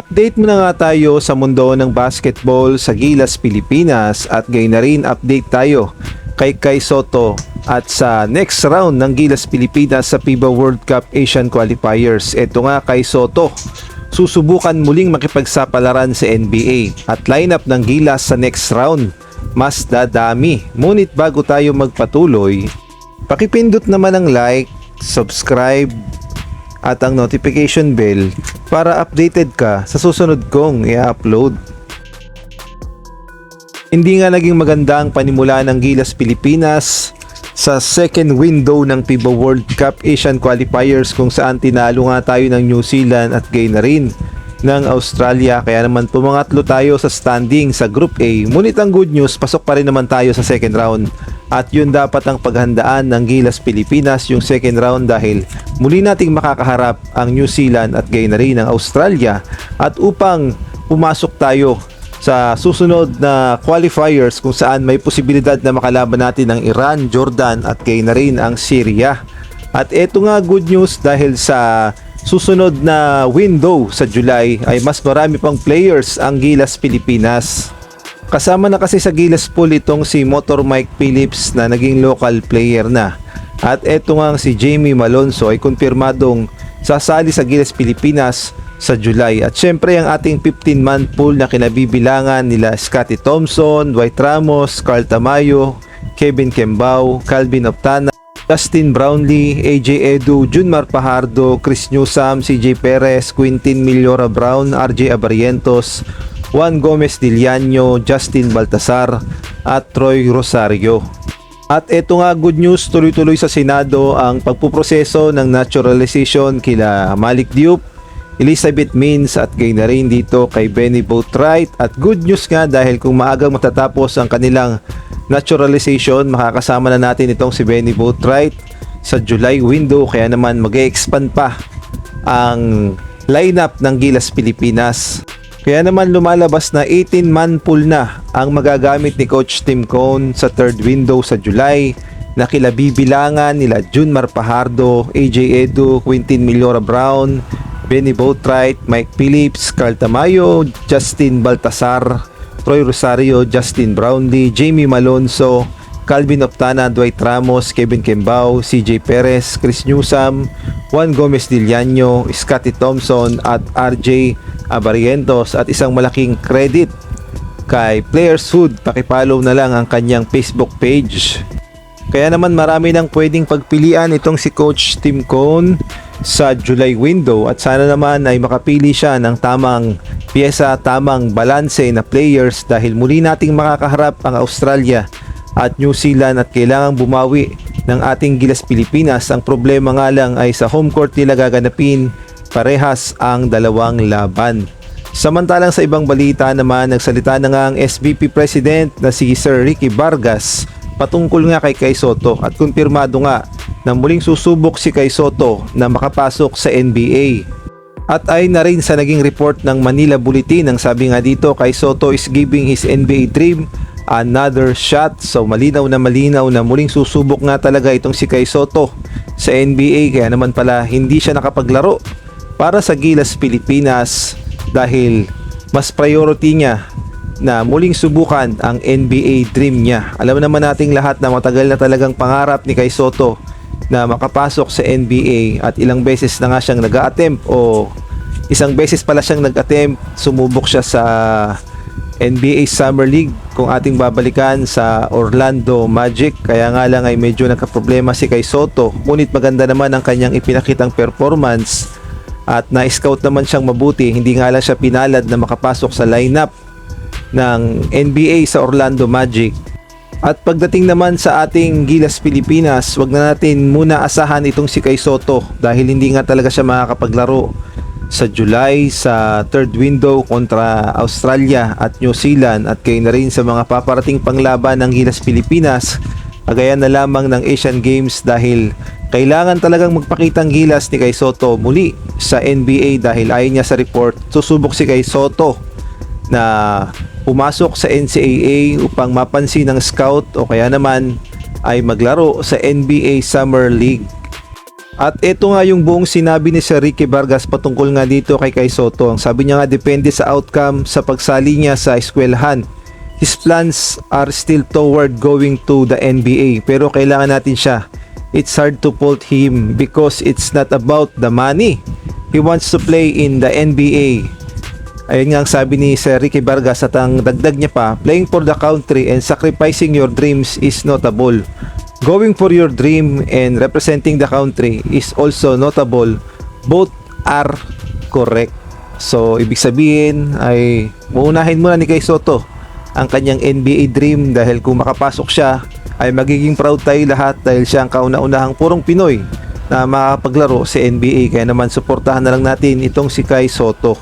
Update muna nga tayo sa mundo ng basketball sa Gilas, Pilipinas at gayon na rin update tayo kay Kai Sotto at sa next round ng Gilas, Pilipinas sa FIBA World Cup Asian Qualifiers. Ito nga Kai Sotto, susubukan muling makipagsapalaran sa NBA at lineup ng Gilas sa next round mas dadami. Ngunit bago tayo magpatuloy, pakipindot naman ang like, subscribe at ang notification bell para updated ka sa susunod kong i-upload. Hindi nga naging maganda ang panimula ng Gilas Pilipinas sa second window ng FIBA World Cup Asian Qualifiers kung saan tinalo nga tayo ng New Zealand at gayon na rin ng Australia, kaya naman pumangatlo tayo sa standing sa Group A. Ngunit ang good news, pasok pa rin naman tayo sa second round at yun dapat ang paghandaan ng Gilas Pilipinas, yung second round, dahil muli nating makakaharap ang New Zealand at gayon na rin ang Australia at upang pumasok tayo sa susunod na qualifiers kung saan may posibilidad na makalaban natin ang Iran, Jordan at gayon na rin ang Syria. At eto nga good news, dahil sa susunod na window sa July ay mas marami pang players ang Gilas Pilipinas. Kasama na kasi sa Gilas pool itong si Motor Mike Phillips na naging local player na. At eto nga si Jamie Malonzo ay kumpirmadong sasali sa Gilas Pilipinas sa July. At syempre ang ating 15-man pool na kinabibilangan nila Scottie Thompson, Dwight Ramos, Carl Tamayo, Kevin Kembao, Calvin Optana, Justin Brownlee, AJ Edu, Junmar Pajardo, Chris Newsam, CJ Perez, Quintin Millora Brown, RJ Abarrientos, Juan Gomez Diliano, Justin Baltasar at Troy Rosario. At eto nga good news, tuloy-tuloy sa Senado ang pagpuproseso ng naturalization kila Malik Diop, Elizabeth Mins at gayon na rin dito kay Benny Boatwright. At good news nga dahil kung maagang matatapos ang kanilang naturalization, makakasama na natin itong si Benny Boatwright sa July window, kaya naman mag-e-expand pa ang lineup ng Gilas Pilipinas. Kaya naman lumalabas na 18-man pool na ang magagamit ni Coach Tim Cone sa third window sa July, na kilabibilangan nila Junmar Pajardo, AJ Edu, Quintin Millora Brown, Benny Boatwright, Mike Phillips, Carl Tamayo, Justin Baltasar, Troy Rosario, Justin Brownlee, Jamie Malonzo, Calvin Optana, Dwight Ramos, Kevin Kembao, CJ Perez, Chris Newsam, Juan Gomez Diliano, Scottie Thompson at RJ Abarrientos. At isang malaking credit kay Players Hood, pakipollow na lang ang kanyang Facebook page. Kaya naman marami nang pwedeng pagpilian itong si Coach Tim Cone sa July window at sana naman ay makapili siya ng tamang pyesa, tamang balanse na players, dahil muli nating makakaharap ang Australia at New Zealand at kailangang bumawi ng ating Gilas Pilipinas. Ang problema nga lang ay sa home court nila gaganapin parehas ang dalawang laban. Samantalang sa ibang balita naman, nagsalita na nga ang SBP President na si Sir Ricky Vargas patungkol nga kay Kai Sotto at kumpirmado nga na muling susubok si Kai Sotto na makapasok sa NBA. At ay na rin sa naging report ng Manila Bulletin, ang sabi nga dito, Kai Sotto is giving his NBA dream another shot. So malinaw na muling susubok nga talaga itong si Kai Sotto sa NBA, kaya naman pala hindi siya nakapaglaro para sa Gilas Pilipinas dahil mas priority niya na muling subukan ang NBA dream niya. Alam naman nating lahat na matagal na talagang pangarap ni Kai Sotto na makapasok sa NBA at ilang beses na nga siyang nag-a-attempt, o isang beses pala siyang nag-attempt, sumubok siya sa NBA Summer League kung ating babalikan sa Orlando Magic. Kaya nga lang ay medyo nagka-problema si Kai Sotto, ngunit maganda naman ang kanyang ipinakitang performance at na-scout naman siyang mabuti. Hindi nga lang siya pinalad na makapasok sa lineup ng NBA sa Orlando Magic. At pagdating naman sa ating Gilas Pilipinas, wag na natin muna asahan itong si Kai Sotto dahil hindi nga talaga siya makakapaglaro sa July sa third window kontra Australia at New Zealand at kayo na rin sa mga paparating panglaban ng Gilas Pilipinas, kagaya na lamang ng Asian Games, dahil kailangan talagang magpakitang gilas ni Kai Sotto muli sa NBA dahil ayon niya sa report, susubok si Kai Sotto na pumasok sa NCAA upang mapansin ng scout o kaya naman ay maglaro sa NBA Summer League. At ito nga yung buong sinabi ni Sir Ricky Vargas patungkol nga dito kay Kai Soto. Ang sabi niya nga, depende sa outcome sa pagsali niya sa eskwelahan. His plans are still toward going to the NBA, pero kailangan natin siya. It's hard to fault him because it's not about the money. He wants to play in the NBA. Ayun nga ang sabi ni Sir Ricky Vargas, at ang dagdag niya pa, playing for the country and sacrificing your dreams is notable. Going for your dream and representing the country is also notable. Both are correct. So, ibig sabihin ay muunahin muna ni Kai Soto ang kanyang NBA dream, dahil kung makapasok siya ay magiging proud tayo lahat dahil siya ang kauna-unahang purong Pinoy na makapaglaro sa NBA. Kaya naman suportahan na lang natin itong si Kai Soto.